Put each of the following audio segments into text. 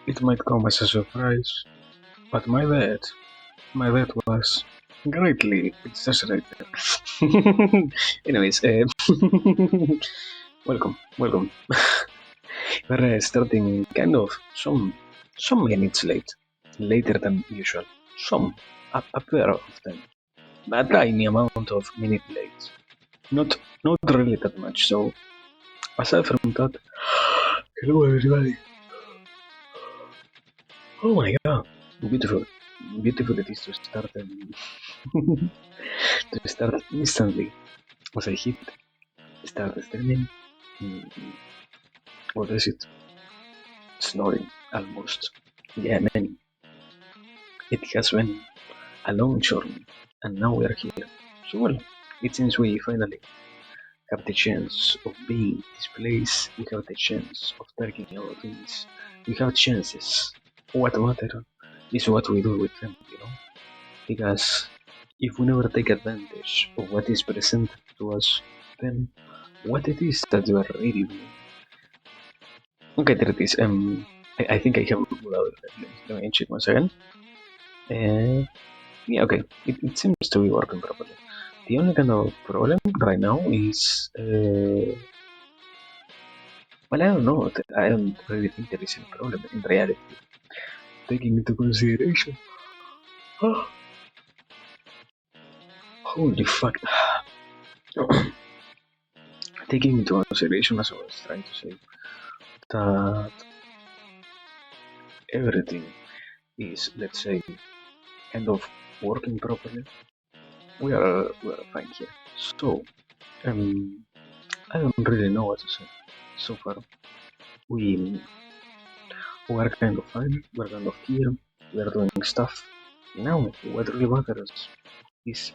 It might come as a surprise, but my dad was greatly exaggerated. Anyways, welcome. We're starting kind of some minutes late, later than usual. Some, a pair of them, a tiny amount of minute late. Not not really that much. So aside from that, hello everybody. Oh my god, beautiful, beautiful it is to start to start instantly as I hit start streaming. Mm, what is it? Snoring almost. Yeah, man. It has been a long journey, and now we are here. So well, it seems we finally have the chance of being in this place. We have the chance of talking about things. We have chances. What matters is what we do with them, Because if we never take advantage of what is presented to us, then what it is that you are really doing. Okay, there it is. I think I have let me check once again. Yeah, okay. It seems to be working properly. The only kind of problem right now is, well, I don't know. I don't really think there is any problem in reality, taking into consideration. Holy fuck. Taking into consideration, as I was trying to say, that everything is, let's say, kind of working properly. We are fine here. So, um, I don't really know what to say. So far, we we are kind of fine. We're kind of here. We are doing stuff. Now, what really matters is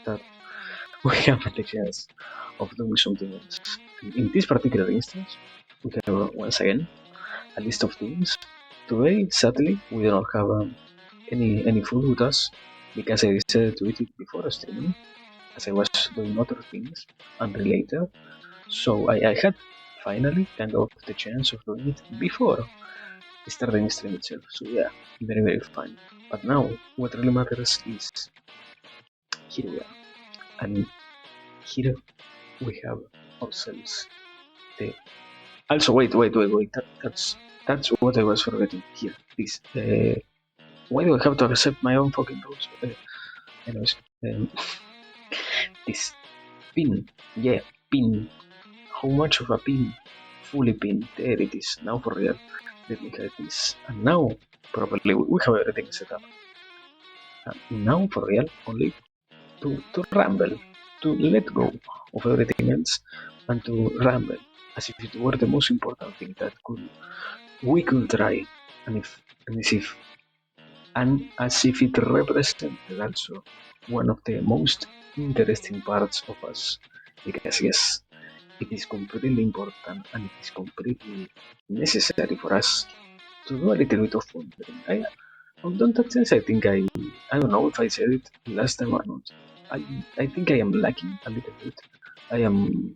that we have the chance of doing something else. In this particular instance, we have once again a list of things. Today, sadly, we do not have any food with us because I decided to eat it before streaming, as I was doing other things unrelated. So I had finally kind of the chance of doing it before starting stream itself. So yeah, very fun. But now what really matters is here we are, and here we have ourselves the. Also, wait. That's what I was forgetting here. This. Why do I have to accept my own fucking rules? Anyways, this pin. Yeah, pin. How much of a pin? Fully pin. There it is. Now for real. Let me get this. And now, probably we have everything set up. And now for real, only to ramble, to let go of everything else and to ramble as if it were the most important thing that we could try, and if and as if it represented also one of the most interesting parts of us, because yes, it is completely important and it is completely necessary for us to do a little bit of wondering. On that sense, I don't know if I said it last time or not. I I think I am lacking a little bit. I am.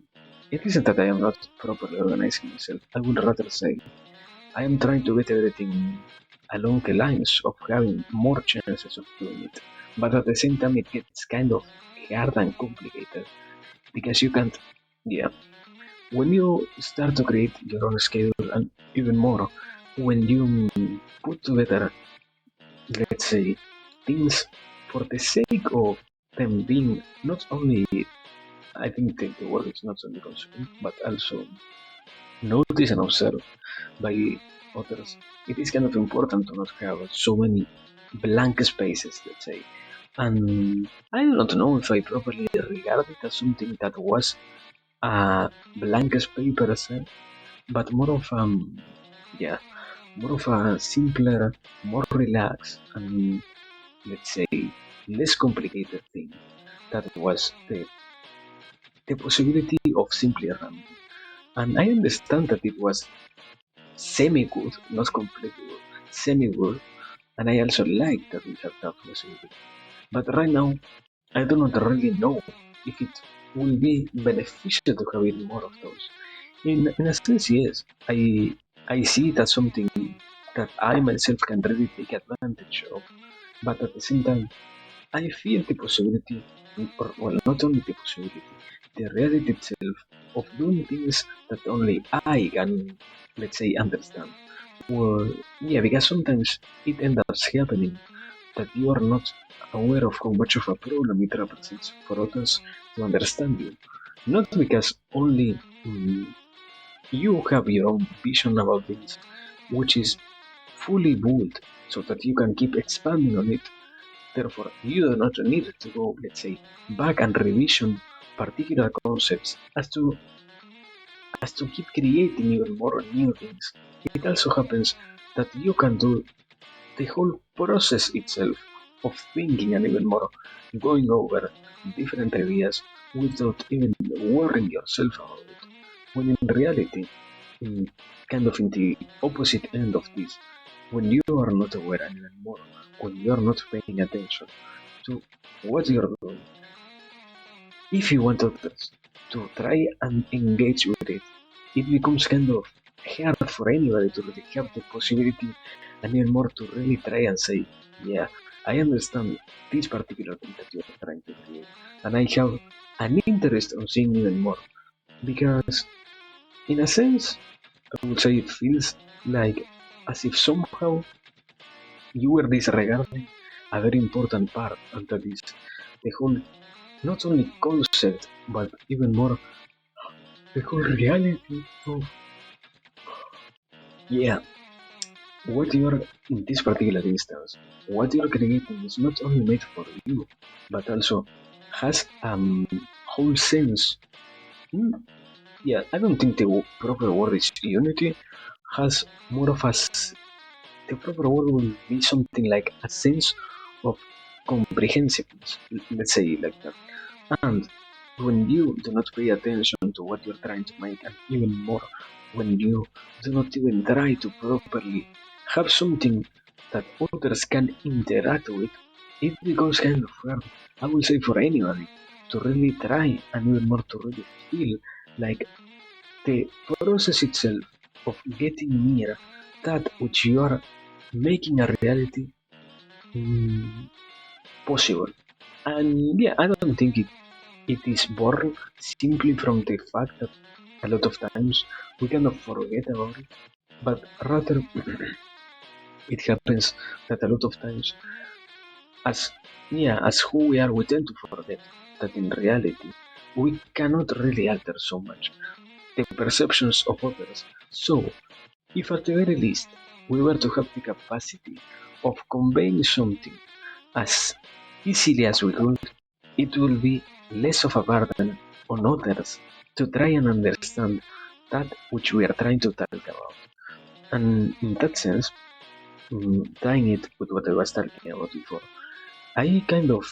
It isn't that I am not properly organizing myself. I would rather say I am trying to get everything along the lines of having more chances of doing it. But at the same time, it gets kind of hard and complicated because you can't. Yeah, when you start to create your own schedule, and even more when you put together, let's say, things for the sake of them being not only, I think the word is not only consumed, but also noticed and observed by others. It is kind of important to not have so many blank spaces, let's say. And I do not know if I properly regard it as something that was a blank space per se, but more of yeah, more of a simpler, more relaxed, and let's say less complicated thing. That was the possibility of simply running. And I understand that it was semi good, not completely good, semi good, and I also like that we have that possibility. But right now, I do not really know if it will be beneficial to have more of those. In a sense, yes, I see it as something that I myself can really take advantage of. But at the same time, I feel the possibility, or well, not only the possibility, the reality itself of doing things that only I can, let's say, understand. Well, yeah, because sometimes it ends up happening that you are not aware of how much of a problem it represents for others to understand you. Not because only you have your own vision about things, which is fully built so that you can keep expanding on it. Therefore, you do not need to go, let's say, back and revision particular concepts as to keep creating even more new things. It also happens that you can do the whole process itself of thinking and even more going over different ideas without even worrying yourself about it. When in reality, mm, kind of in the opposite end of this, when you are not aware anymore, when you are not paying attention to what you're doing, if you want others to try and engage with it, it becomes kind of hard for anybody to really have the possibility and even more to really try and say, yeah, I understand this particular thing that you're trying to create, and I have an interest on seeing even more. Because, in a sense, I would say it feels like as if somehow you were disregarding a very important part, and that is the whole not only concept but even more the whole reality of yeah what you're in this particular instance what you're creating is not only made for you but also has whole sense. Hmm, yeah, I don't think the proper word is unity, has more of the proper word will be something like a sense of comprehensiveness, let's say it like that. And when you do not pay attention to what you're trying to make, and even more, when you do not even try to properly have something that others can interact with, it becomes kind of hard, I would say, for anybody to really try and even more to really feel like the process itself of getting near that which you are making a reality mm, possible. And yeah, I don't think it is born simply from the fact that a lot of times we kind of forget about it, but rather it happens that a lot of times, as as who we are, we tend to forget that in reality we cannot really alter so much the perceptions of others. So, if at the very least we were to have the capacity of conveying something as easily as we could, it will be less of a burden on others to try and understand that which we are trying to talk about. And in that sense, tying it with what I was talking about before, I kind of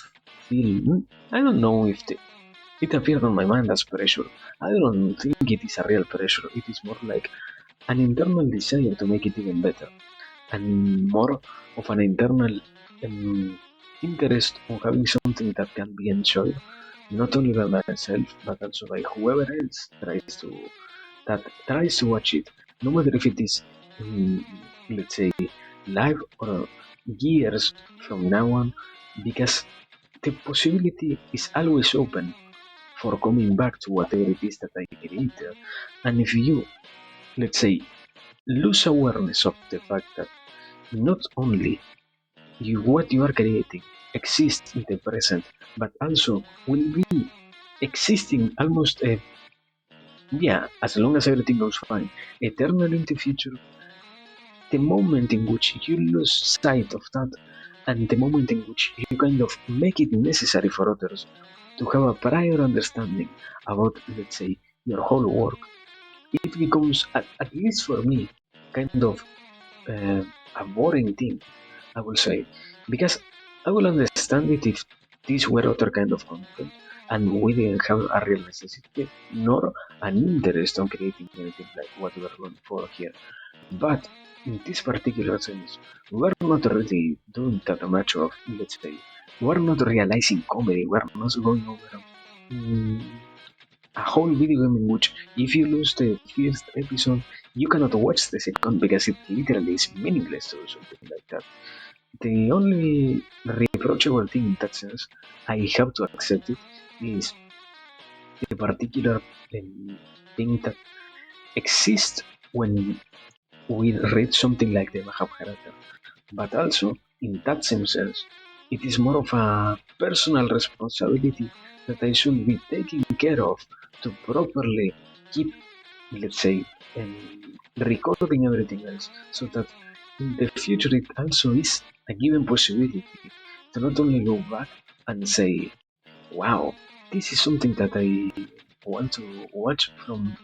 feel, I don't know if it appeared on my mind as pressure. I don't think it is a real pressure. It is more like an internal desire to make it even better, and more of an internal um, interest on having something that can be enjoyed not only by myself but also by whoever else tries to watch it, no matter if it is let's say live or years from now on, because the possibility is always open for coming back to whatever it is that I created. And if you, let's say, lose awareness of the fact that not only what you are creating exists in the present, but also will be existing almost, as long as everything goes fine, eternally in the future, the moment in which you lose sight of that, and the moment in which you kind of make it necessary for others to have a prior understanding about, let's say, your whole work, it becomes, at least for me, kind of uh, a boring thing, I will say, because I will understand it if this were other kind of content and we didn't have a real necessity nor an interest on creating anything like what we are going for here. But in this particular sense, we're not really doing that much of, let's say, we're not realizing comedy, we're not going over mm, a whole video game in which if you lose the first episode, you cannot watch the second because it literally is meaningless or something like that. The only reproachable thing in that sense, I have to accept it, is the particular thing that exists when we read something like the Mahabharata. But also, in that same sense, it is more of a personal responsibility that I should be taking care of to properly keep, let's say, recording everything else, so that in the future it also is a given possibility to not only go back and say, wow, this is something that I want to watch from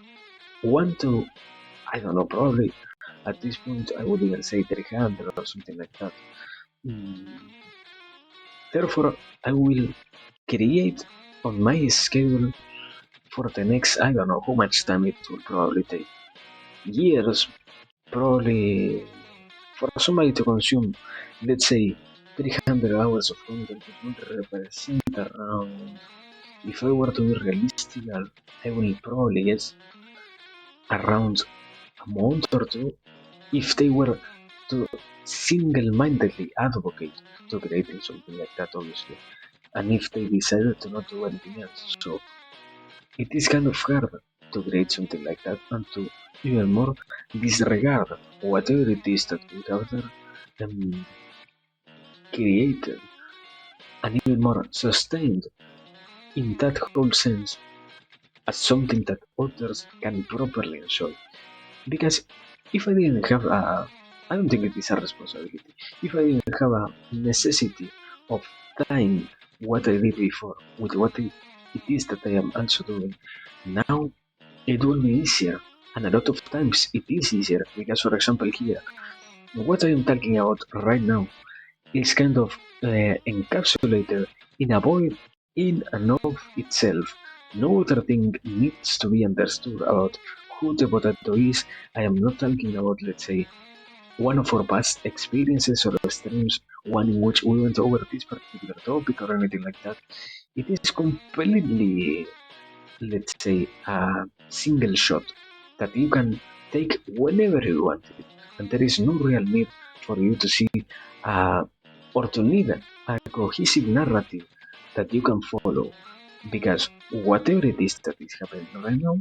1 to, I don't know, probably at this point I would even say 300 or something like that. Mm, Therefore, I will create on my schedule for the next, I don't know how much time it will probably take. Years, probably for somebody to consume, let's say, 300 hours of content, it would represent around, if I were to be realistic, I will probably guess around a month or two if they were to single-mindedly advocate to creating something like that, obviously, and if they decided to not do anything else. So it is kind of hard to create something like that and to even more disregard whatever it is that we have there created and even more sustained in that whole sense as something that others can properly enjoy. Because if I didn't have I don't think it is a responsibility. If I didn't have a necessity of tying what I did before with what it is that I am also doing now, it will be easier. And a lot of times it is easier because, for example, here, what I am talking about right now is kind of encapsulated in a void in and of itself. No other thing needs to be understood about who the potato is. I am not talking about, let's say, one of our past experiences or streams, one in which we went over this particular topic or anything like that. It is completely, let's say, a single shot that you can take whenever you want it, and there is no real need for you to see or to need a cohesive narrative that you can follow, because whatever it is that is happening right now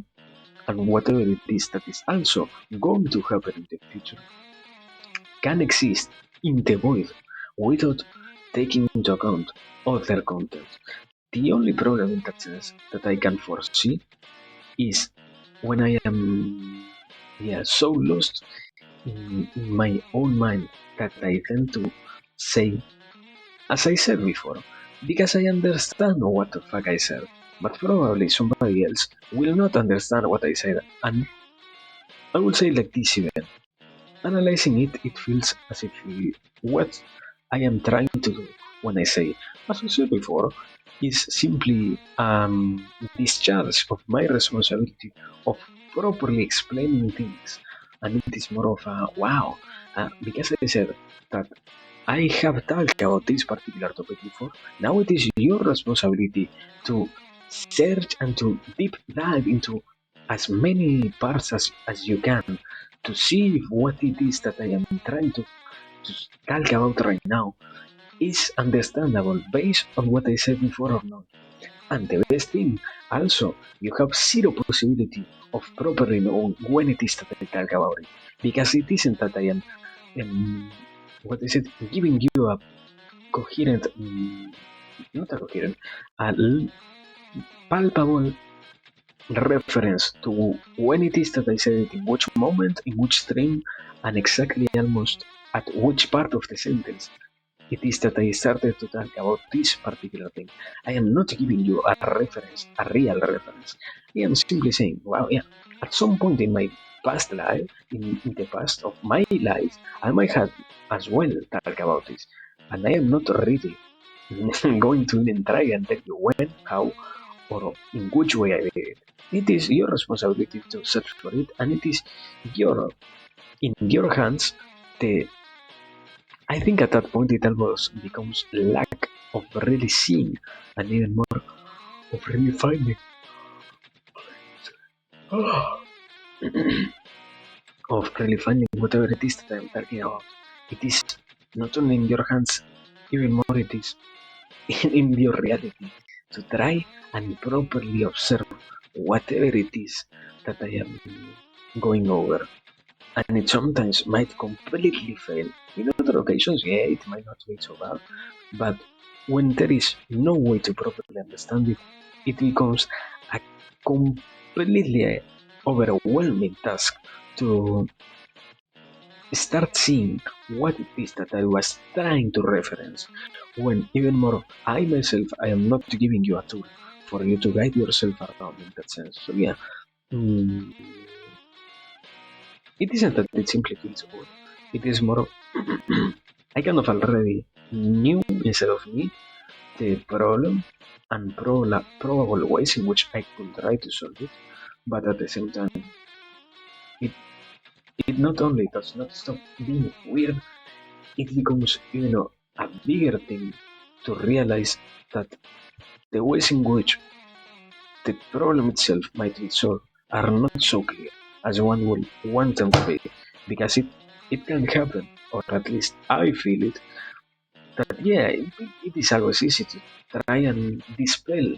and whatever it is that is also going to happen in the future can exist in the void without taking into account other content. The only problem in that sense that I can foresee is when I am so lost in my own mind that I tend to say, as I said before, because I understand what the fuck I said, but probably somebody else will not understand what I said, and I will say like this even. Analyzing it, it feels as if what I am trying to do when I say, as I said before, is simply discharge of my responsibility of properly explaining things. And it is more of a wow, because I said that I have talked about this particular topic before. Now it is your responsibility to search and to deep dive into as many parts as you can to see if what it is that I am trying to talk about right now is understandable based on what I said before or not. And the best thing, also, you have zero possibility of properly knowing when it is that I talk about it. Because it isn't that I am, what is it, giving you a coherent, not a coherent, a palpable reference to when it is that I said it, in which moment, in which stream, and exactly almost at which part of the sentence it is that I started to talk about this particular thing. I am not giving you a reference, a real reference. I am simply saying, wow, yeah, at some point in my past life, in the past of my life, I might have as well talk about this. And I am not really going to even try and tell you when, how, or in which way I did it. It is your responsibility to search for it, and it is your in your hands. The I think at that point it almost becomes lack of really seeing and even more of really finding. of really finding whatever it is that I'm talking about. It is not only in your hands, even more it is in your reality to try and properly observe whatever it is that I am going over. And it sometimes might completely fail. In other occasions, yeah, it might not be so bad. But when there is no way to properly understand it, it becomes a completely overwhelming task to start seeing what it is that I was trying to reference. When even more, I myself, I am not giving you a tool for you to guide yourself around in that sense. So yeah, mm, it isn't that it simply feels good. It is more of I kind of already knew instead of me the problem and probable ways in which I could try to solve it, but at the same time, it, it not only does not stop being weird, it becomes a bigger thing to realize that the ways in which the problem itself might be solved are not so clear as one would want them to be, because it can happen, or at least I feel it, that yeah, it is always easy to try and dispel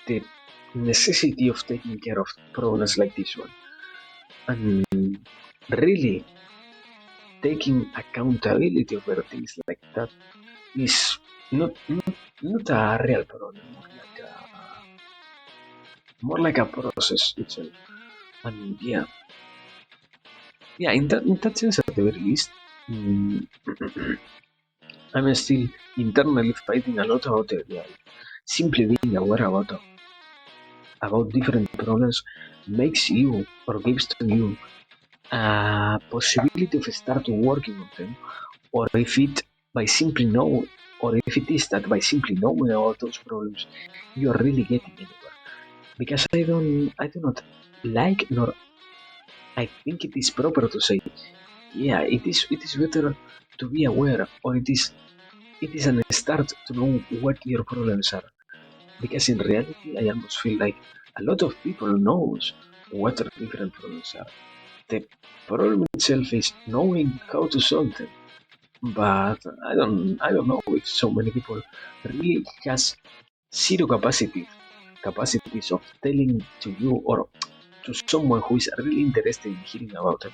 the necessity of taking care of problems like this one, and really taking accountability over things like that is not a real problem, more like a process itself. And yeah, in that sense, at the very least, mm, I'm still internally fighting a lot about it. Yeah, simply being aware about different problems makes you or gives to you a possibility of start working on them, or if it by simply know, or if it is that by simply knowing about those problems, you are really getting anywhere. Because I do not like nor I think it is proper to say, yeah, it is better to be aware, or it is an start to know what your problems are. Because in reality, I almost feel like a lot of people knows what their different problems are. The problem itself is knowing how to solve them. But I don't know if so many people really has zero capacities of telling to you or to someone who is really interested in hearing about them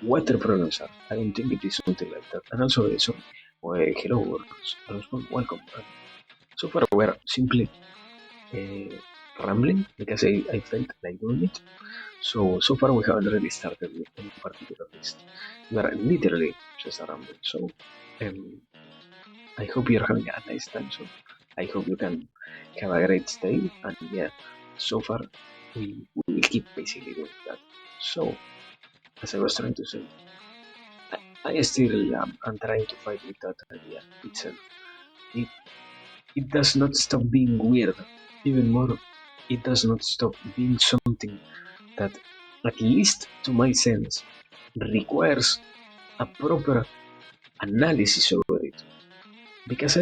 what their problems are. I don't think it is something like that. And also, sorry, well, hello, Rosman, welcome. So far, we're simply uh, rambling because I felt like doing it. So far we haven't really started with any particular list. We are literally just rambling. So um, I hope you're having a nice time. So I hope you can have a great stay. And yeah, so far we will keep basically doing that. So as I was trying to say, I still am trying to fight with that idea itself. It it does not stop being weird. Even more, it does not stop being something that, at least to my sense, requires a proper analysis over it. Because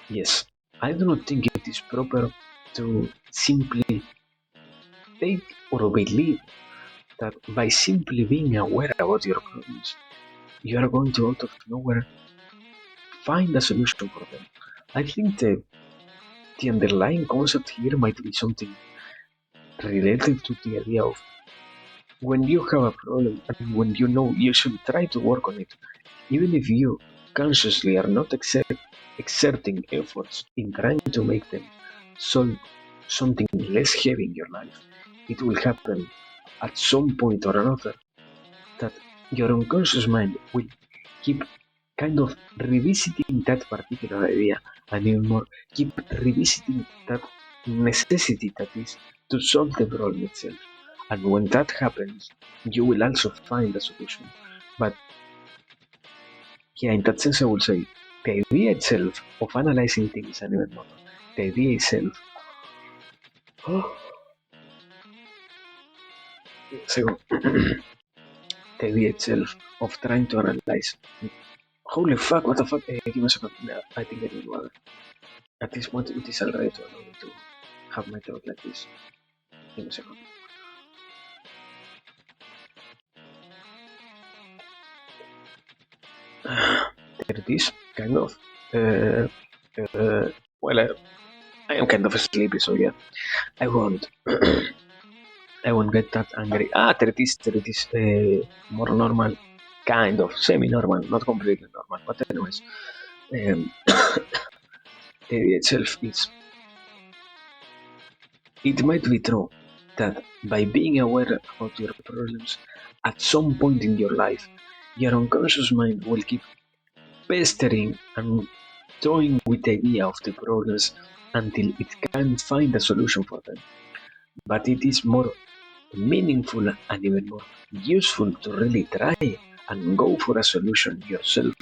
yes, I do not think it is proper to simply take or believe that by simply being aware about your problems, you are going to out of nowhere find a solution for them. I think the underlying concept here might be something related to the idea of when you have a problem and when you know you should try to work on it, even if you consciously are not exerting efforts in trying to make them solve something less heavy in your life, it will happen at some point or another that your unconscious mind will keep kind of revisiting that particular idea, and even more, keep revisiting that necessity that is to solve the problem itself. And when that happens, you will also find a solution. But yeah, in that sense, I would say the idea itself of analyzing things and even more, the idea itself, so the idea itself of trying to analyze. Holy fuck, what the fuck? Give me a second. No, I think I need water. At this point, it is already too annoying to have my thought like this. Give me a second. There it is, kind of. Uh, uh, well, I am kind of sleepy, so yeah, I won't. I won't get that angry. There it is. There it is. More normal, kind of semi-normal, not completely normal. But anyways, um, the idea itself is. It might be true that by being aware about your problems, at some point in your life, your unconscious mind will keep pestering and toying with the idea of the problems until it can find a solution for them. But it is more meaningful and even more useful to really try and go for a solution yourself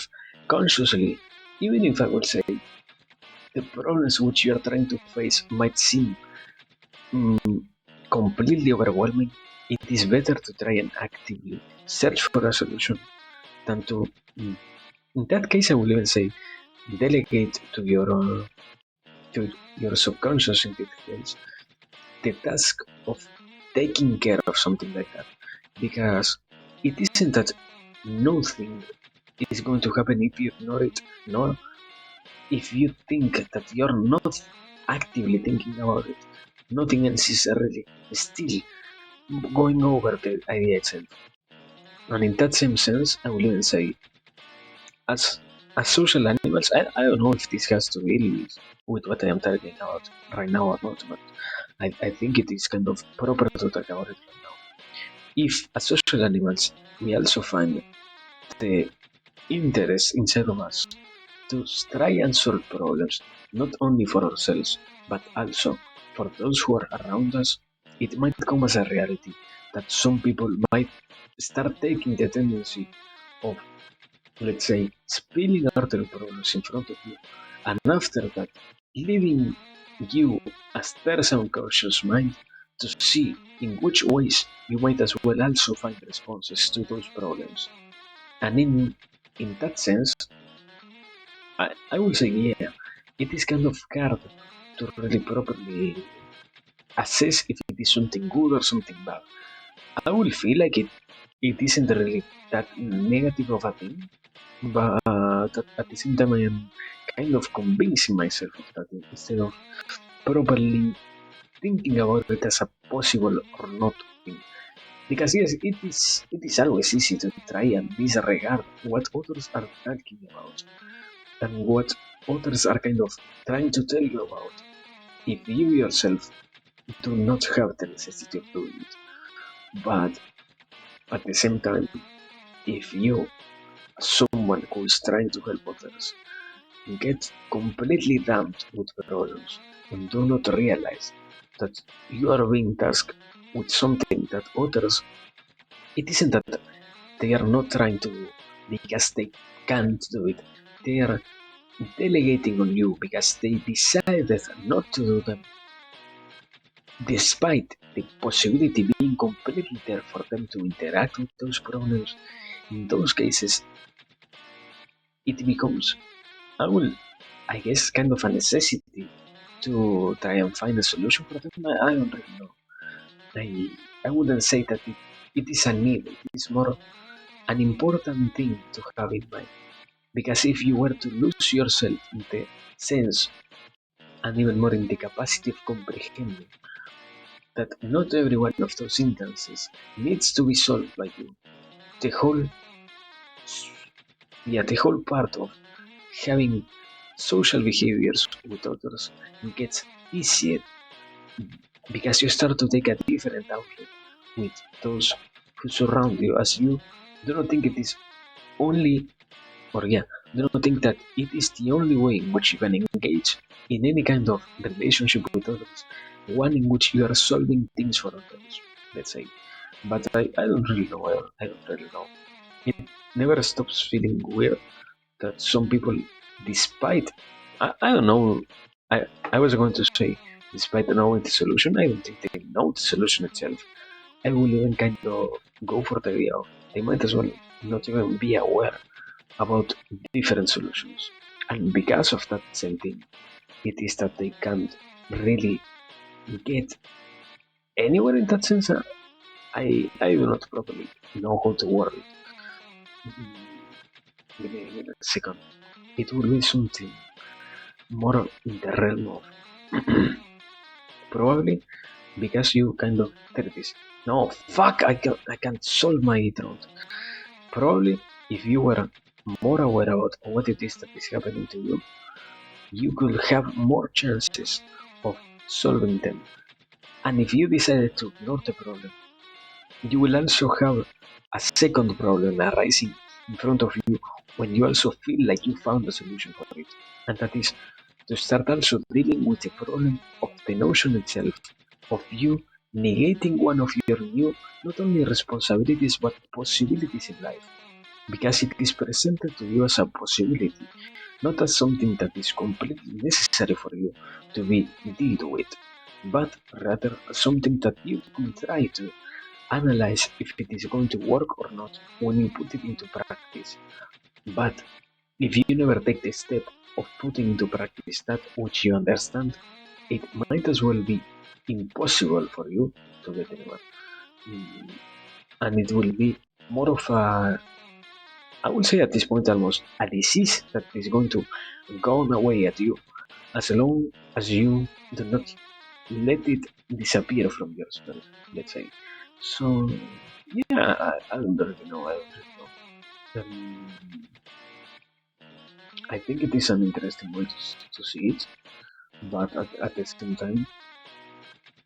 consciously, even if I would say the problems which you are trying to face might seem mm, completely overwhelming. It is better to try and actively search for a solution than to, mm, in that case, I will even say, delegate to your subconscious in this case the task of taking care of something like that, because it isn't that nothing is going to happen if you ignore it, nor if you think that you're not actively thinking about it. Nothing else is really still going over the idea itself. And in that same sense, I will even say, as as social animals, I don't know if this has to deal with what I am talking about right now or not, but I think it is kind of proper to talk about it right now. If as social animals we also find the interest inside of us to try and solve problems, not only for ourselves, but also for those who are around us, it might come as a reality that some people might start taking the tendency of, let's say, spilling out their problems in front of you, and after that, leaving you as their subconscious mind to see in which ways you might as well also find responses to those problems. And in that sense, I will say, yeah, it is kind of hard to really properly assess if it is something good or something bad. I will feel like it isn't really that negative of a thing, but at the same time, I am kind of convincing myself of that instead of properly thinking about it as a possible or not thing. Because yes, it is always easy to try and disregard what others are talking about and what others are kind of trying to tell you about if you yourself do not have the necessity of doing it. But at the same time, if you, someone who is trying to help others, get completely dumped with problems and do not realize that you are being tasked with something that others, it isn't that they are not trying to do because they can't do it. They are delegating on you because they decided not to do them, despite the possibility being completely there for them to interact with those problems. In those cases, it becomes, I guess, kind of a necessity to try and find a solution for them. I don't really know. I wouldn't say that it is a need. It is more an important thing to have in mind. Because if you were to lose yourself in the sense and even more in the capacity of comprehending that not every one of those instances needs to be solved by you, the whole, yeah, the whole part of having social behaviors with others gets easier because you start to take a different outlet with those who surround you, as you do not think it is only, or yeah, do not think that it is the only way in which you can engage in any kind of relationship with others, one in which you are solving things for others, let's say. But I don't really know. I don't really know. It never stops feeling weird that some people, despite, I don't know, I was going to say, despite knowing the solution, I don't think they know the solution itself. I will even kind of go for the idea of they might as well not even be aware about different solutions. And because of that same thing, it is that they can't really get anywhere in that sense. I do not properly know how to word it. Give me a second. It will be something more in the realm of probably because you kind of take this. No, fuck! I can't solve my throat. Probably if you were more aware about what it is that is happening to you, you could have more chances of solving them. And if you decided to ignore the problem, you will also have a second problem arising in front of you when you also feel like you found a solution for it. And that is to start also dealing with the problem of the notion itself, of you negating one of your new, not only responsibilities but possibilities in life, because it is presented to you as a possibility, not as something that is completely necessary for you to be dealt with, but rather as something that you can try to analyze if it is going to work or not when you put it into practice. But if you never take the step of putting into practice that which you understand, it might as well be impossible for you to get anywhere. Mm, And it will be more of a, I would say at this point almost a disease that is going to go away at you as long as you do not let it disappear from yourself, let's say. So, yeah, I don't really know. I don't really know. I think it is an interesting way to see it, but at the same time,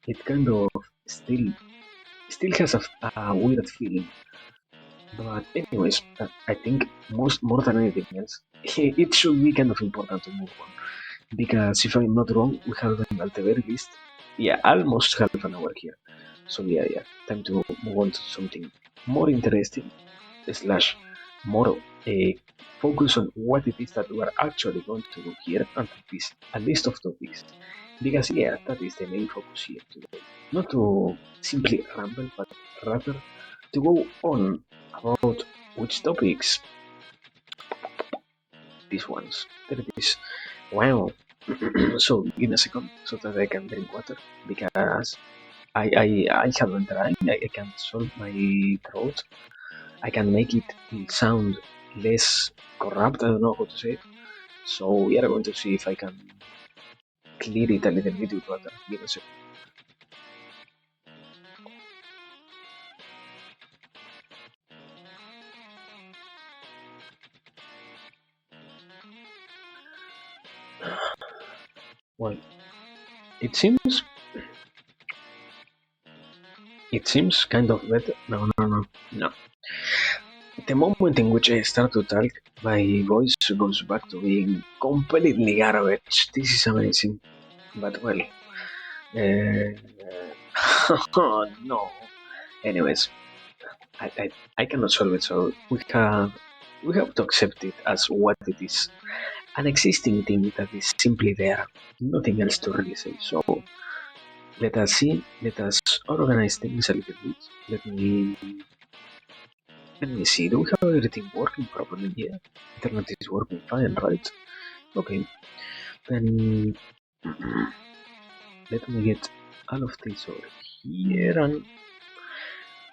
it kind of still still has a weird feeling. But anyways, I think most more than anything else, it should be kind of important to move on because if I'm not wrong, we have at the very least, yeah, almost half an hour here. So yeah, time to move on to something more interesting slash more focus on what it is that we are actually going to do here, and that is a list of topics. Because yeah, that is the main focus here today. Not to simply ramble, but rather to go on about which topics these ones. There it is. Wow. So give me a second so that I can drink water because I haven't tried. I can solve my throat. I can make it sound less corrupt. I don't know how to say it. So we are going to see if I can clear it a little bit with water. Give me a second. Well, it seems kind of better. No. The moment in which I start to talk, my voice goes back to being completely garbage. This is amazing. But well, no. Anyways, I cannot solve it, so we have to accept it as what it is. An existing thing that is simply there, nothing else to really say. So let us organize things a little bit. Let me see, do we have everything working properly? Yeah, internet is working fine, right? Okay, then let me get all of this over here and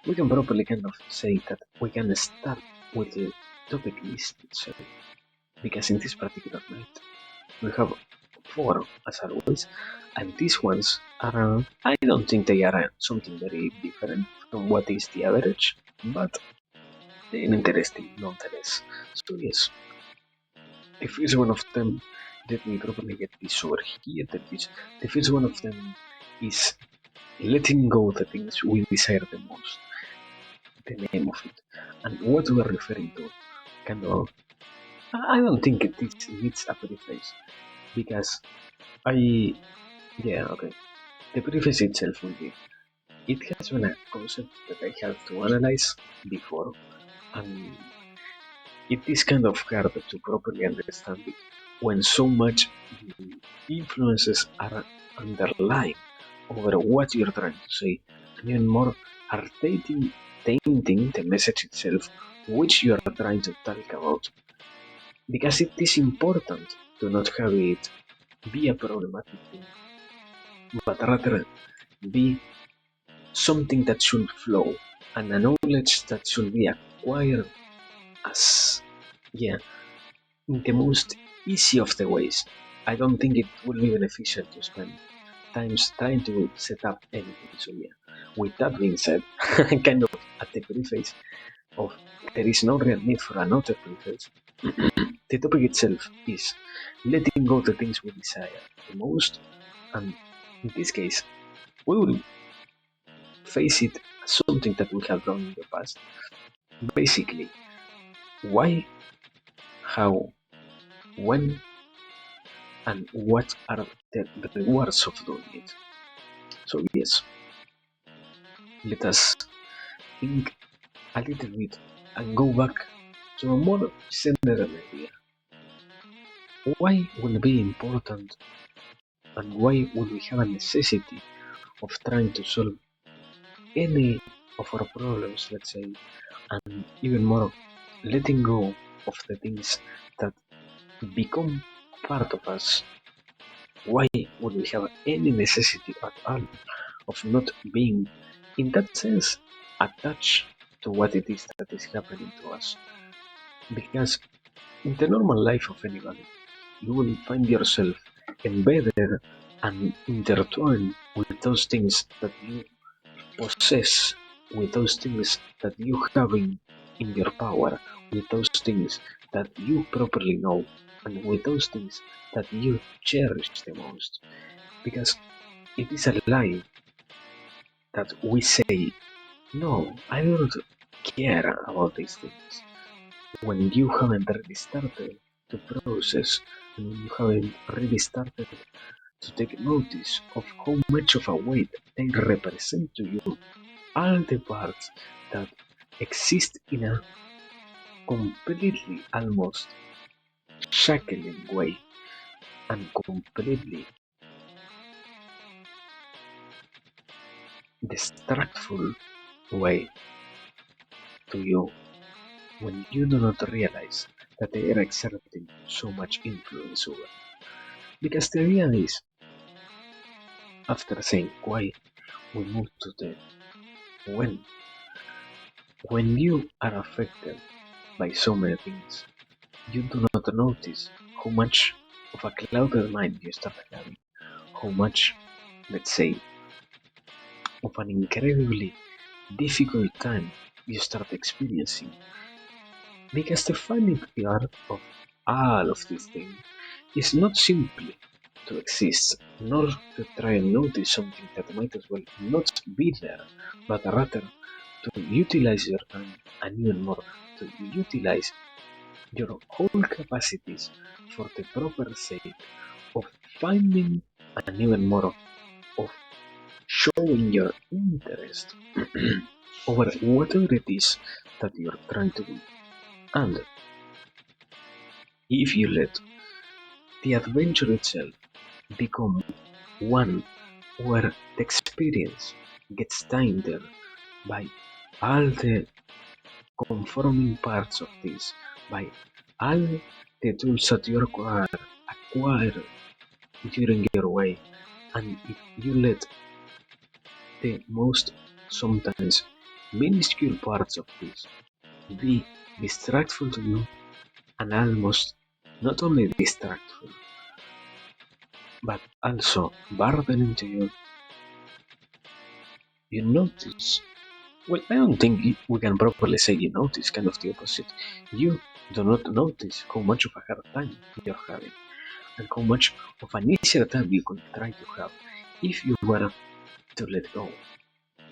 we can properly kind of say that we can start with the topic list itself. Because in this particular night we have four as always, and these ones are I don't think they are something very different from what is the average, but interesting nonetheless. So yes, the first one of them, let me properly get this over here. The first one of them is letting go the things we desire the most. The name of it, and what we are referring to, kind of. I don't think it needs a preface because I yeah okay. The preface itself will be it has been a concept that I have to analyze before, and it is kind of hard to properly understand it when so much influences are underlying over what you're trying to say, and even more are tainting the message itself which you are trying to talk about. Because it is important to not have it be a problematic thing, but rather be something that should flow, and a knowledge that should be acquired as, yeah, in the most easy of the ways. I don't think it will be beneficial to spend times trying to set up anything. So yeah, with that being said, kind of at the preface of there is no real need for another preface. The topic itself is letting go the things we desire the most, and in this case, we will face it as something that we have done in the past. Basically, why, how, when, and what are the rewards of doing it. So yes, let us think a little bit and go back to a more general idea. Why will it be important and why will we have a necessity of trying to solve any of our problems, let's say, and even more letting go of the things that become part of us? Why would we have any necessity at all of not being, in that sense, attached to what it is that is happening to us? Because in the normal life of anybody, you will find yourself embedded and intertwined with those things that you possess, with those things that you have in your power, with those things that you properly know, and with those things that you cherish the most. Because it is a lie that we say, no, I don't care about these things, when you haven't really started to process, and when you haven't really started to take notice of how much of a weight they represent to you, all the parts that exist in a completely, almost shackling way, and completely distractful way to you, when you do not realize that they are exerting so much influence over you. Because the idea is, after saying why, we move to the when. When you are affected by so many things, you do not notice how much of a clouded mind you start having, how much, let's say, of an incredibly difficult time you start experiencing. Because the funny part of all of these things is not simply to exist, nor to try and notice something that might as well not be there, but rather to utilize your time, and even more to utilize your whole capacities for the proper sake of finding, and even more of showing your interest over whatever it is that you're trying to do. And if you let the adventure itself become one where the experience gets tainted by all the conforming parts of this, by all the tools that you acquire during your way, and if you let the most sometimes minuscule parts of this be distractful to you, and almost not only distractful but also burdening to you, you notice. Well, I don't think we can properly say you notice, kind of the opposite. You do not notice how much of a hard time you're having, and how much of an easier time you could try to have if you were to let go.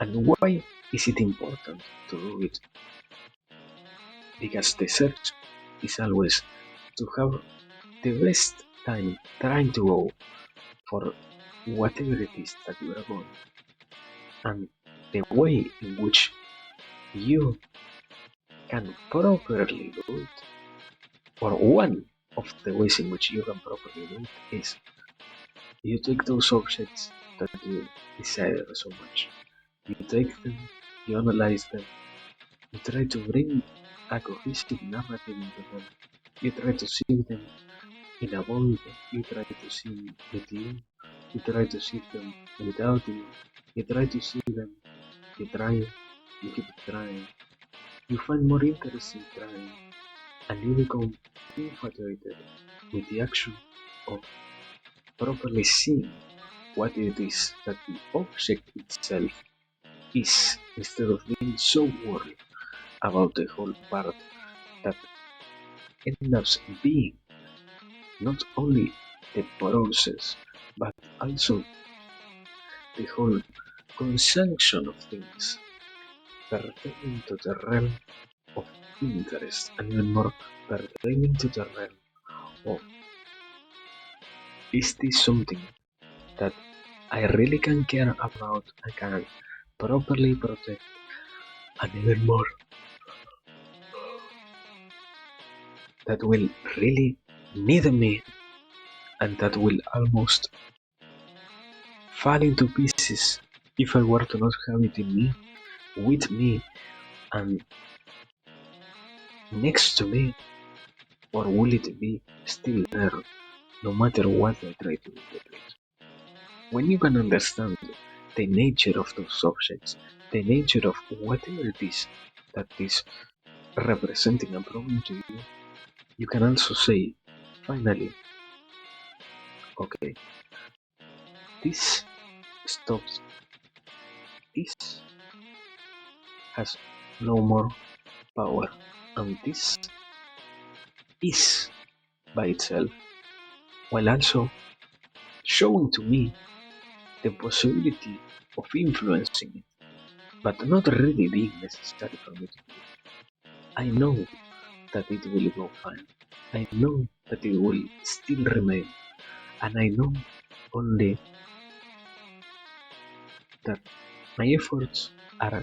And why is it important to do it? Because the search is always to have the best time trying to go for whatever it is that you are going. And the way in which you can properly do it, or one of the ways in which you can properly do it, is you take those objects that you desire so much. You take them, you analyze them, you try to bring a cohesive narrative into them. You try to see them in a void, you try to see them with you try to see them without you, you try to see them You try, you keep trying, you find more interest in trying, and you become infatuated with the action of properly seeing what it is that the object itself is, instead of being so worried about the whole part that ends up being not only the process but also the whole conjunction of things pertaining to the realm of interest, and even more pertaining to the realm of, is this something that I really can care about, I can properly protect, and even more that will really need me, and that will almost fall into pieces if I were to not have it in me, with me, and next to me, or will it be still there no matter what I try to interpret? When you can understand the nature of those objects, the nature of whatever it is that is representing a problem to you, you can also say, finally, okay, this stops, this has no more power, and this is by itself, while also showing to me the possibility of influencing it, but not really being necessary for me to do it. I know that it will go fine. I know that it will still remain, and I know only that my efforts are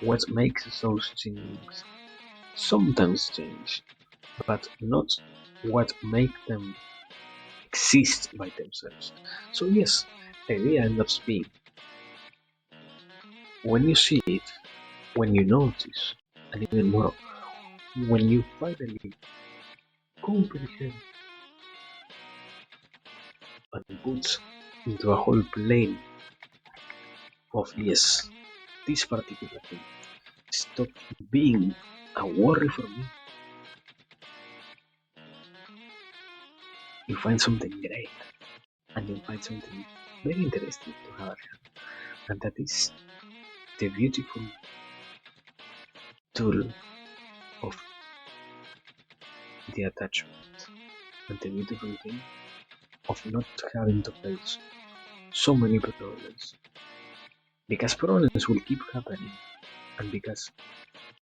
what makes those things sometimes change, but not what make them exist by themselves. So yes, the idea ends up being, when you see it, when you notice, and even more, when you finally comprehend and put into a whole plane of yes, this particular thing stopped being a worry for me, you find something great, and you find something very interesting to have at hand, and that is the beautiful tool of the attachment, and the beautiful thing of not having to face so many problems, because problems will keep happening, and because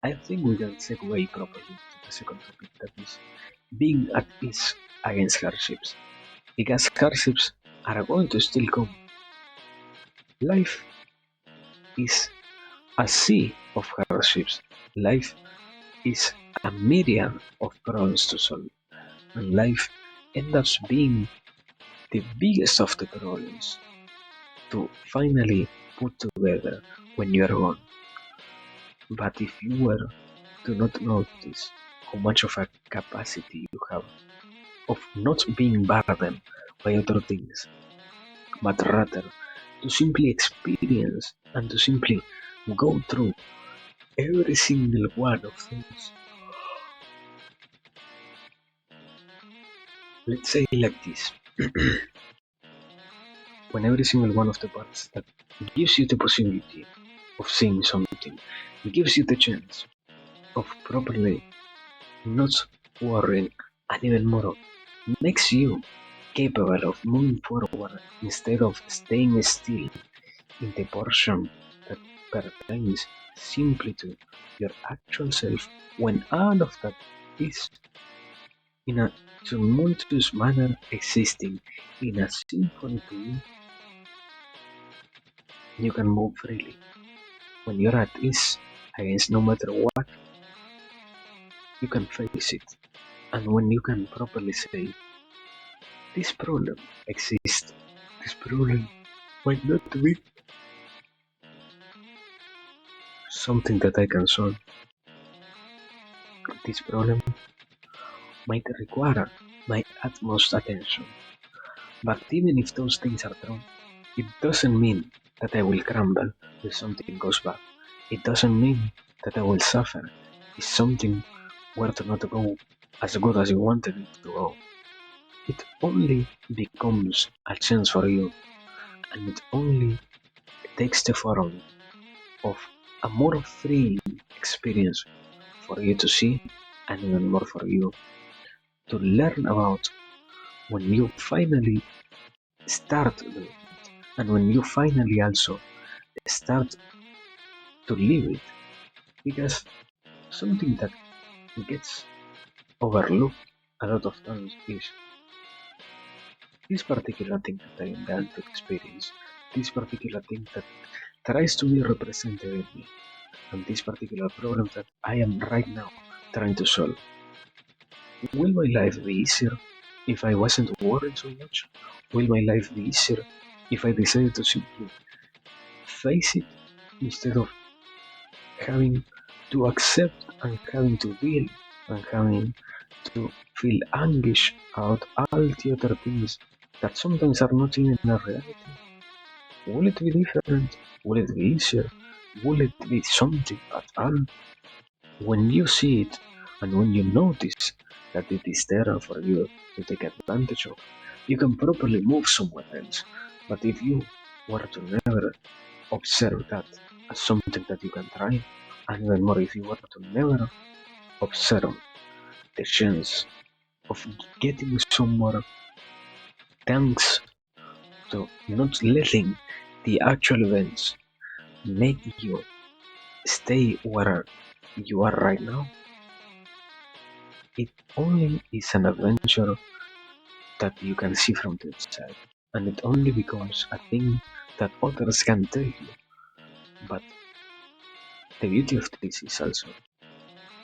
I think we can segue properly to the second topic, that is being at ease against hardships, because hardships are going to still come. Life is a sea of hardships. Life is a myriad of problems to solve, and life ends up being the biggest of the problems to finally put together when you are gone. But if you were to not notice how much of a capacity you have of not being burdened by other things, but rather to simply experience and to simply go through every single one of those, let's say like this, when every single one of the parts that gives you the possibility of seeing something, gives you the chance of properly not worrying, and even more makes you capable of moving forward instead of staying still in the portion that pertains simply to your actual self, when all of that is in a tumultuous manner existing in a symphony to you, you can move freely. When you're at ease against no matter what, you can face it. And when you can properly say, this problem exists, this problem might not be something that I can solve, this problem might require my utmost attention. But even if those things are true, it doesn't mean that I will crumble if something goes bad. It doesn't mean that I will suffer if something were to not go as good as you wanted it to go. It only becomes a chance for you, and it only takes the form of a more free experience for you to see, and even more for you to learn about when you finally start doing it, and when you finally also start to live it. Because something that gets overlooked a lot of times is this particular thing that I am going to experience, this particular thing that tries to be represented in me, and this particular problem that I am right now trying to solve. Will my life be easier if I wasn't worried so much? Will my life be easier if I decided to simply face it instead of having to accept and having to deal and having to feel anguish about all the other things that sometimes are not even a reality? Will it be different? Will it be easier? Will it be something at all? When you see it and when you notice that it is there for you to take advantage of, you can properly move somewhere else. But if you were to never observe that as something that you can try, and even more if you were to never observe the chance of getting somewhere thanks to not letting the actual events make you stay where you are right now, it only is an adventure that you can see from the outside, and it only becomes a thing that others can tell you. But the beauty of this is also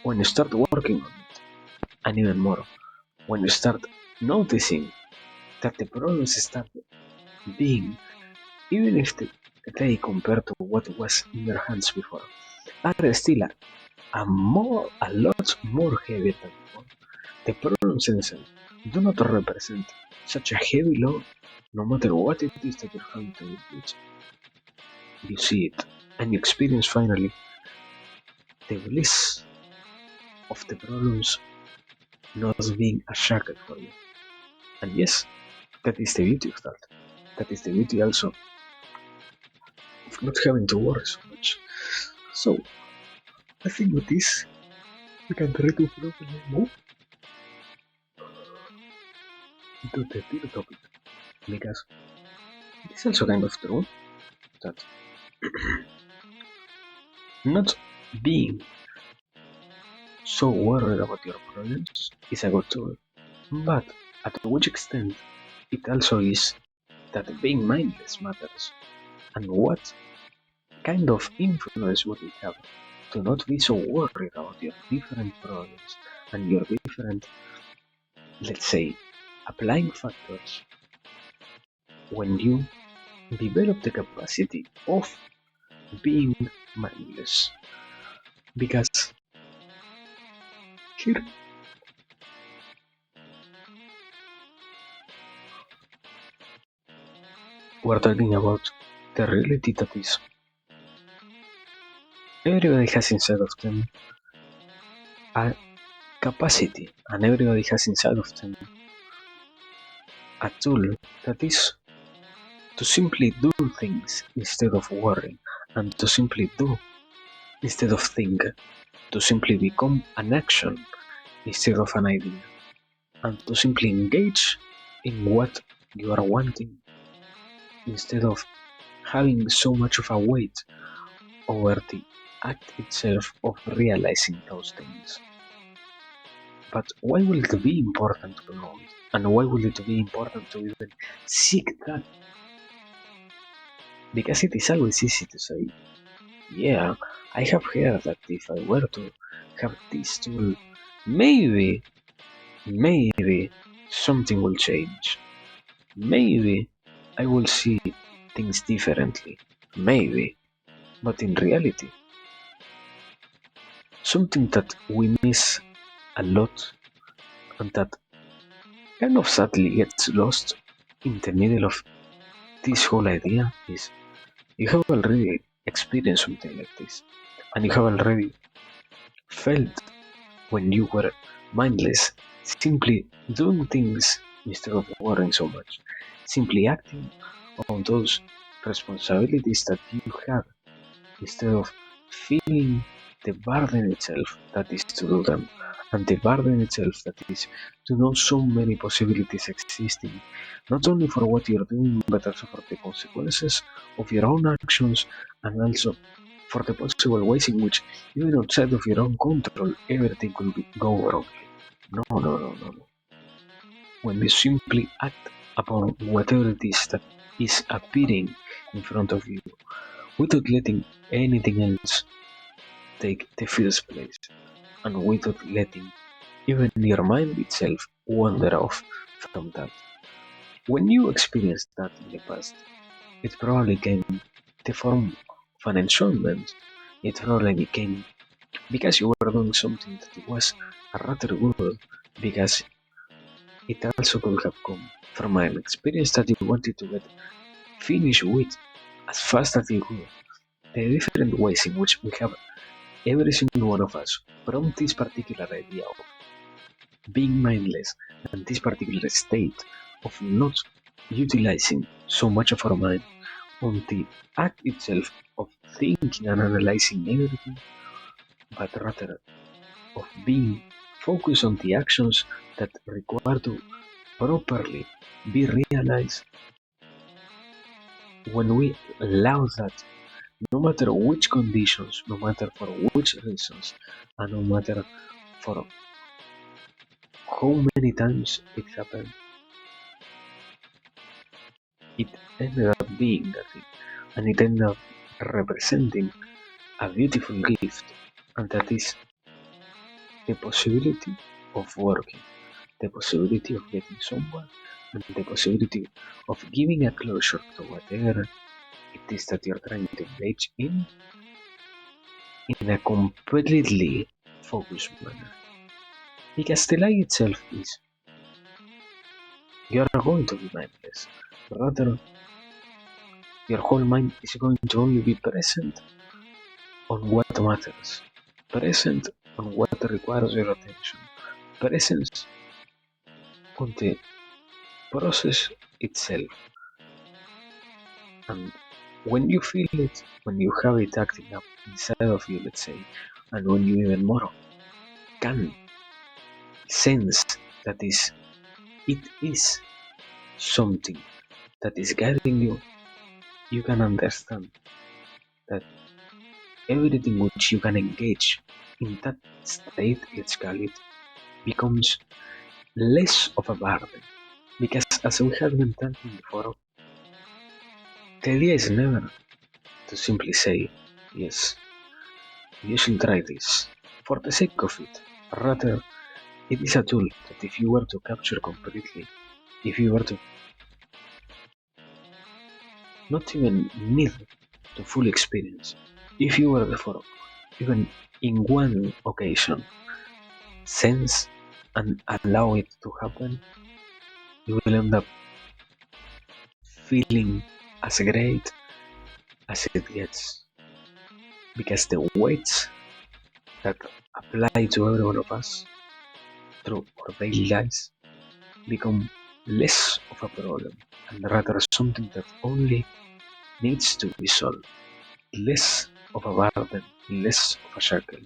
when you start working on it, and even more, when you start noticing that the problems start being, even if they compared to what was in your hands before, are still a lot more heavy than before. The problems themselves do not represent such a heavy load, no matter what it is that you're having to do with. You see it, and you experience finally the bliss of the problems not being a shackle for you. And yes, that is the beauty of that. That is the beauty also of not having to worry so much. So, I think with this, we can try to properly move into the third topic, because it is also kind of true that not being so worried about your problems is a good tool, but at which extent it also is that being mindless matters, and what kind of influence would it have to not be so worried about your different problems and your different, let's say, applying factors when you develop the capacity of being mindless? Because here we're talking about the reality that is everybody has inside of them a capacity, and everybody has inside of them a tool that is to simply do things instead of worrying, and to simply do instead of think, to simply become an action instead of an idea, and to simply engage in what you are wanting instead of having so much of a weight over the act itself of realizing those things. But why will it be important to know it? And why will it be important to even seek that? Because it is always easy to say, yeah, I have heard that if I were to have this tool, maybe something will change. Maybe I will see things differently. Maybe. But in reality, something that we miss a lot and that kind of sadly gets lost in the middle of this whole idea is You have already experienced something like this, and you have already felt when you were mindless, simply doing things instead of worrying so much, simply acting on those responsibilities that you have instead of feeling the burden itself that is to do them, and the burden itself that is to know so many possibilities existing, not only for what you're doing, but also for the consequences of your own actions, and also for the possible ways in which, even outside of your own control, everything will go wrongly. No, no, no, no, no. When you simply act upon whatever it is that is appearing in front of you, without letting anything else take the first place, and without letting even your mind itself wander off from that. When you experienced that in the past, it probably came the form of an enjoyment. It probably became because you were doing something that was rather good, because it also could have come from an experience that you wanted to get finished with as fast as you could. The different ways in which we have every single one of us from this particular idea of being mindless and this particular state of not utilizing so much of our mind on the act itself of thinking and analyzing everything, but rather of being focused on the actions that require to properly be realized. When we allow that, no matter which conditions, no matter for which reasons, and no matter for how many times it happened, it ended up being that thing, and it ended up representing a beautiful gift, and that is the possibility of working, the possibility of getting somewhere, and the possibility of giving a closure to whatever it is that you're trying to engage in a completely focused manner. Because the lie itself is you are going to be mindless. Rather, your whole mind is going to only be present on what matters, present on what requires your attention, presence on the process itself. And when you feel it, when you have it acting up inside of you, let's say, and when you even more can sense that it is something that is guiding you, you can understand that everything which you can engage in that state, let's call it, becomes less of a burden. Because as we have been talking before, the idea is never to simply say, yes, you should try this for the sake of it. Rather, it is a tool that if you were to capture completely, if you were to not even need to full experience, if you were therefore even in one occasion sense and allow it to happen, you will end up feeling as great as it gets. Because the weights that apply to every one of us through our daily lives become less of a problem and rather something that only needs to be solved. Less of a burden, less of a shackle,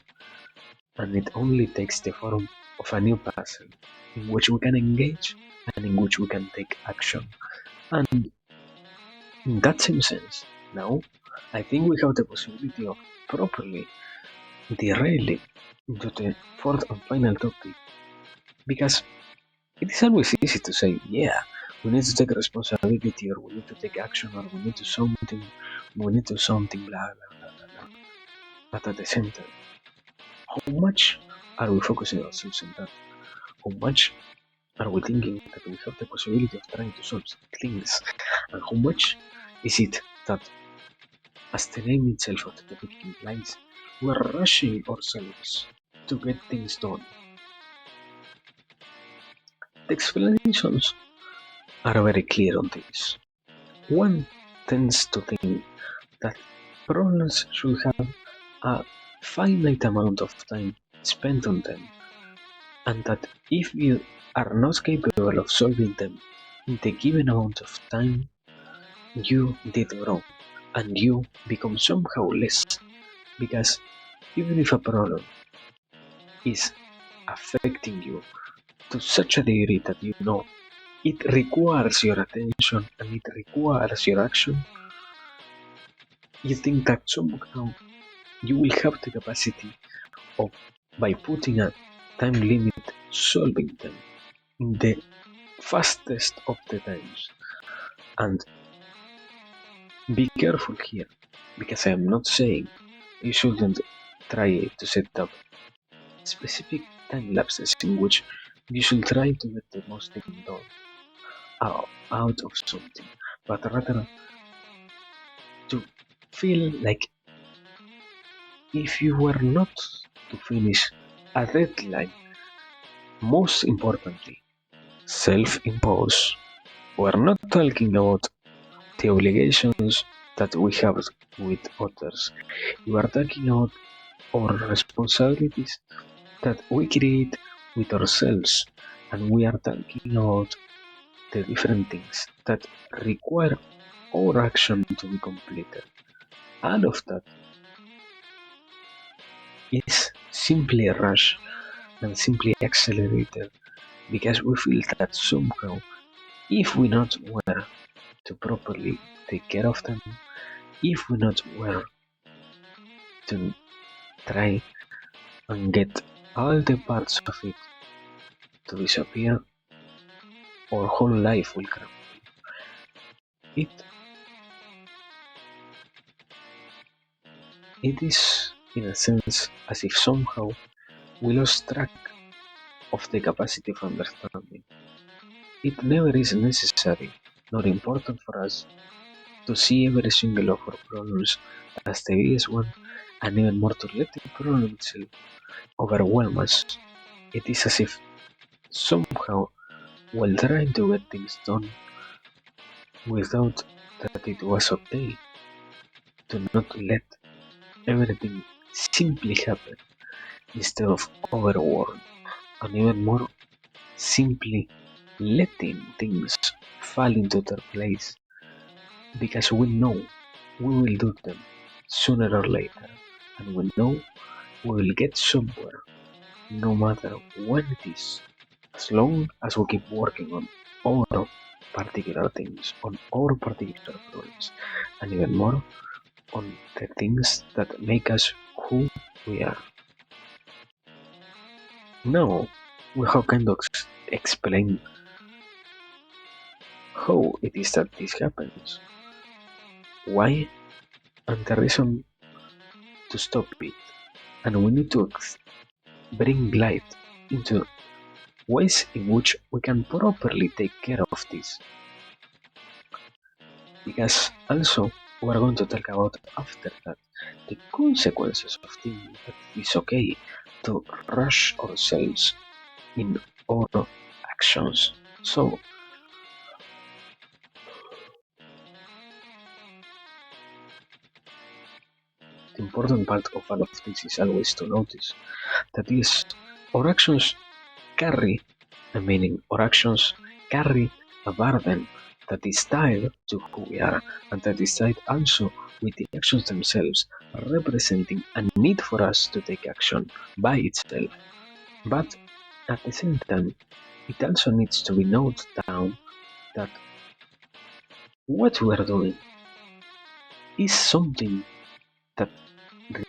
and it only takes the form of a new puzzle in which we can engage and in which we can take action. And in that same sense, now I think we have the possibility of properly derailing into the fourth and final topic, because it is always easy to say, yeah, we need to take responsibility, or we need to take action, or we need to something, we need to something, blah blah blah blah blah. But at the same time, how much are we focusing ourselves on that? How much are we thinking that we have the possibility of trying to solve things? And how much is it that, as the name itself of the topic implies, we are rushing ourselves to get things done? The explanations are very clear on this. One tends to think that problems should have a finite amount of time spent on them, and that if you are not capable of solving them in the given amount of time, you did wrong, and you become somehow less. Because even if a problem is affecting you to such a degree that you know it requires your attention and it requires your action, you think that somehow you will have the capacity of, by putting a time limit, solving them in the fastest of the times. And be careful here, because I am not saying you shouldn't try to set up specific time lapses in which you should try to get the most thing done out of something, but rather to feel like if you were not to finish a deadline, most importantly, self-imposed. We're not talking about the obligations that we have with others. We are talking about our responsibilities that we create with ourselves, and we are talking about the different things that require our action to be completed. All of that is simply rushed and simply accelerated because we feel that somehow, if we not were to properly take care of them, if we not were to try and get all the parts of it to disappear, our whole life will crumble. It is, in a sense, as if somehow we lost track of the capacity of understanding. It never is necessary nor important for us to see every single of our problems as the biggest one, and even more to let the problem itself overwhelm us. It is as if somehow, while trying to get things done, we thought that it was okay to not let everything simply happen instead of overwork, and even more simply letting things fall into their place because we know we will do them sooner or later, and we know we will get somewhere no matter when it is, as long as we keep working on our particular things, on our particular problems, and even more on the things that make us who we are. Now, we have kind of explained how it is that this happens, why, and the reason to stop it. And we need to bring light into ways in which we can properly take care of this. Because also, we're going to talk about after that the consequences of thinking that it is okay to rush ourselves in our actions. So, the important part of all of this is always to notice that is, our actions carry a meaning, our actions carry a burden that is tied to who we are, and that is tied also with the actions themselves, representing a need for us to take action by itself. But at the same time, it also needs to be noted down that what we are doing is something that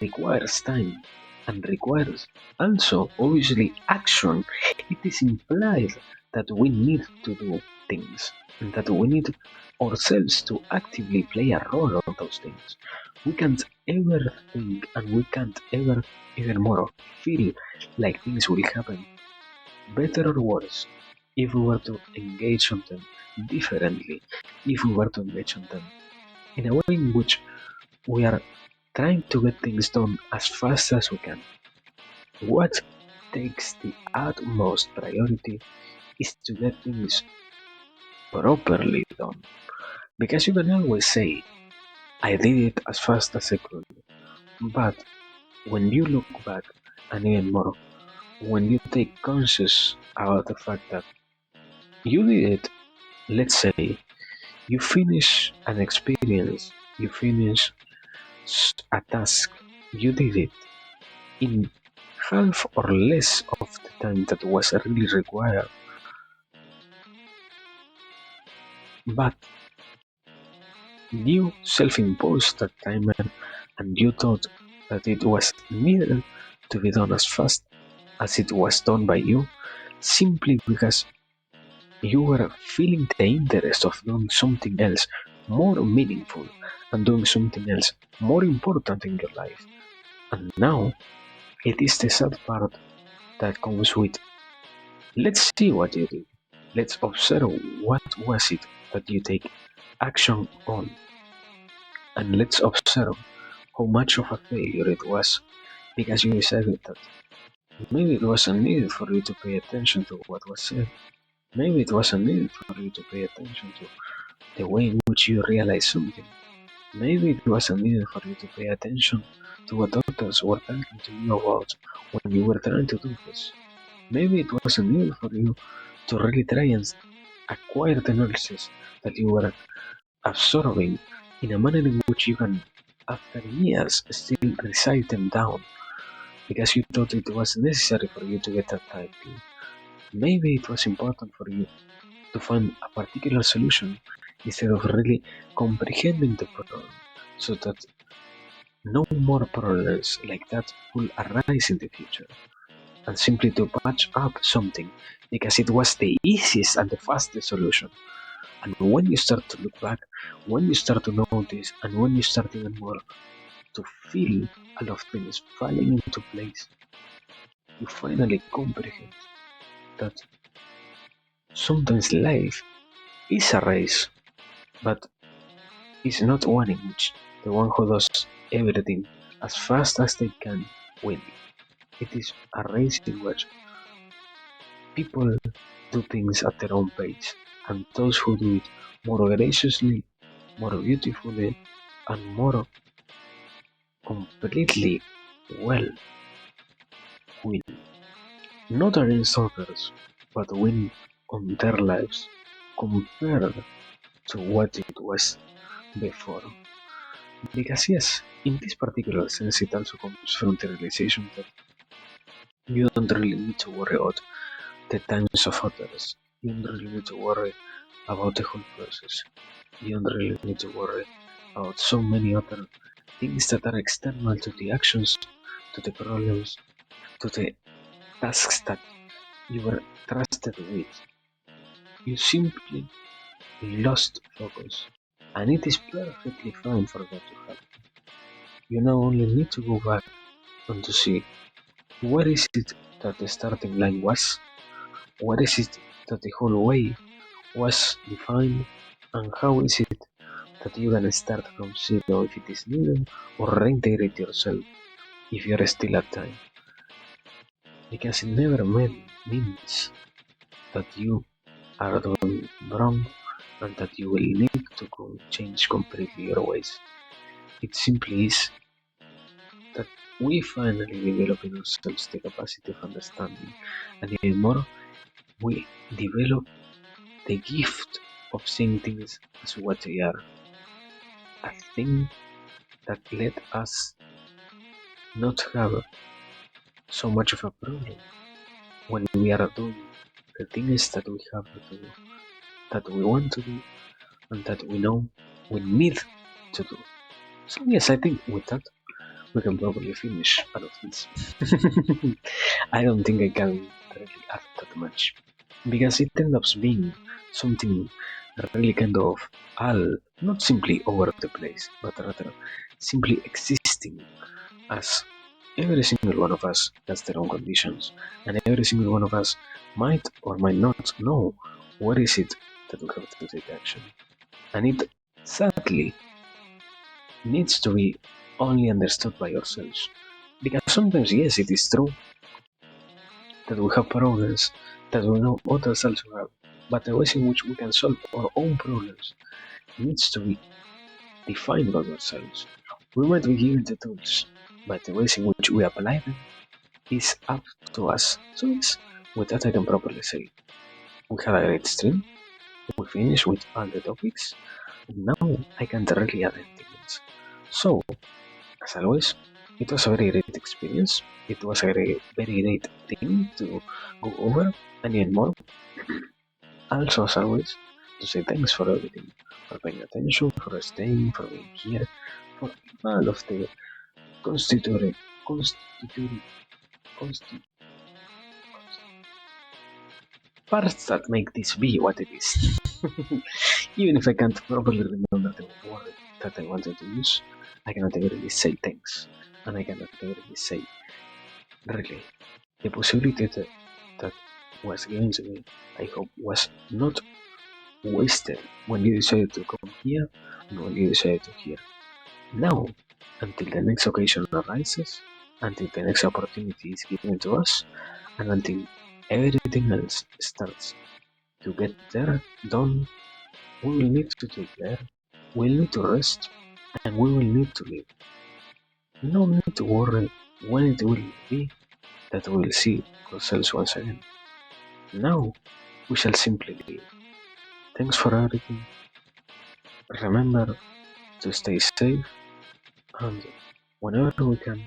requires time and requires also obviously action. It is implied that we need to do things and that we need ourselves to actively play a role on those things. We can't ever think and we can't ever even more feel like things will happen better or worse if we were to engage on them differently, if we were to engage on them in a way in which we are trying to get things done as fast as we can. What takes the utmost priority is to get things properly done. Because you can always say, I did it as fast as I could. But when you look back, and even more, when you take conscious about the fact that you did it, let's say you finish an experience, you finish a task, you did it in half or less of the time that was really required. But you self-imposed that timer and you thought that it was needed to be done as fast as it was done by you simply because you were feeling the interest of doing something else more meaningful and doing something else more important in your life. And now it is the sad part that comes with let's see what you did. Let's observe what was it that you take action on, and let's observe how much of a failure it was because you decided that maybe it wasn't needed for you to pay attention to what was said. Maybe it wasn't needed for you to pay attention to the way in which you realize something. Maybe it wasn't needed for you to pay attention to what others were talking to you about when you were trying to do this. Maybe it wasn't needed for you to really try and acquire the knowledge that you were absorbing in a manner in which you can, after years, still recite them down because you thought it was necessary for you to get that title. Maybe it was important for you to find a particular solution instead of really comprehending the problem so that no more problems like that will arise in the future, and simply to patch up something because it was the easiest and the fastest solution. And when you start to look back, when you start to notice, and when you start even more to feel a lot of things falling into place, you finally comprehend that sometimes life is a race, but it's not one in which the one who does everything as fast as they can win. It is a race in which people do things at their own pace, and those who do it more graciously, more beautifully, and more completely well win. Not against others, but win on their lives compared to what it was before. Because yes, in this particular sense it also comes from the realization that you don't really need to worry about the times of others. You don't really need to worry about the whole process. You don't really need to worry about so many other things that are external to the actions, to the problems, to the tasks that you were trusted with. You simply lost focus, and it is perfectly fine for that to happen. You now only need to go back and to see what is it that the starting line was, what is it that the whole way was defined, and how is it that you can start from zero if it is needed, or reintegrate yourself if you're still at time. Because it never means that you are doing wrong and that you will need to change completely your ways. It simply is that we finally develop in ourselves the capacity of understanding, and even more, we develop the gift of seeing things as what they are. A thing that let us not have so much of a problem when we are doing the things that we have to do, that we want to do, and that we know we need to do. So yes, I think with that we can probably finish all of this. I don't think I can really add that much because it ends up being something really kind of all not simply over the place, but rather simply existing as every single one of us has their own conditions, and every single one of us might or might not know what is it that we have to take action. And it sadly needs to be only understood by ourselves. Because sometimes, yes, it is true that we have problems that we know others also have, but the ways in which we can solve our own problems needs to be defined about ourselves. We might be given the tools, but the ways in which we apply them is up to us. So yes, with that I can properly say we had a great stream. We finished with all the topics, and now I can directly add anything else. So, as always, it was a very great experience. It was a very great thing to go over, and yet more. Also, as always, to say thanks for everything, for paying attention, for staying, for being here, for all of the constituted, constituted, constituted parts that make this be what it is. Even if I can't properly remember the word that I wanted to use, I cannot really say thanks, and I cannot really say really the possibility that was given to me. I hope was not wasted when you decided to come here and when you decided to hear. Now, until the next occasion arises, until the next opportunity is given to us, and until everything else starts to get there done, we will need to take care, we'll need to rest, and we will need to live. No need to worry when it will be that we will see ourselves once again. Now, we shall simply live. Thanks for everything. Remember to stay safe, and whenever we can,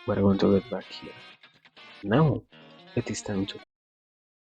we're going to get back here. Now, it is time to